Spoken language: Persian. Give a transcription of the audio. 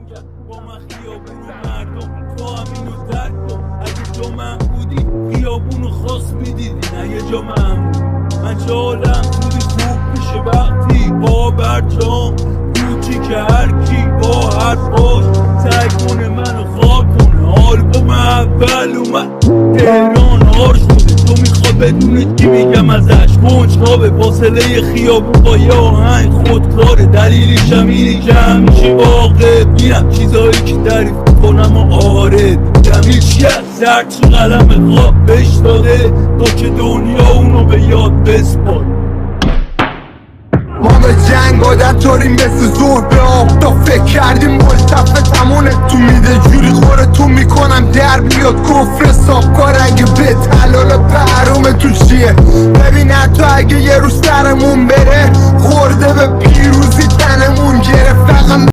کرد با من خیابون و مردم، تو همینو درک کن. اگه جا من بودی خیابونو خواست میدیدی، نه یه جا من بود. من چه حالم بودی خوب میشه وقتی با برجام کوچی که هرکی با حرفاش سعی کنه منو خواه کنه. آلبوم اول اومد تهران هار شده، تو میخواد بدونی چی میگم ازش. کنجکاوه فاصله خیابون با یه آهنگ خودکاره، دلیلش هم اینه که همیشه واقع بینم چیزایی که تعریف کنم و آره دیدم هیچی از هرچی قلم خواب بهش داده تا که دنیا اونو به یاد بسپار. ما به جنگ عادت داریم مثل زور به آفتاب، فکر کردیم ملتفه تمونه تو میده جوری خورتون میکنم در بیاد کفر صاف کار. اگه به تلال پرومه تو چیه ببین، حتی اگه یه روز سرمون بره خورده به پیروزی تنمون گرفت.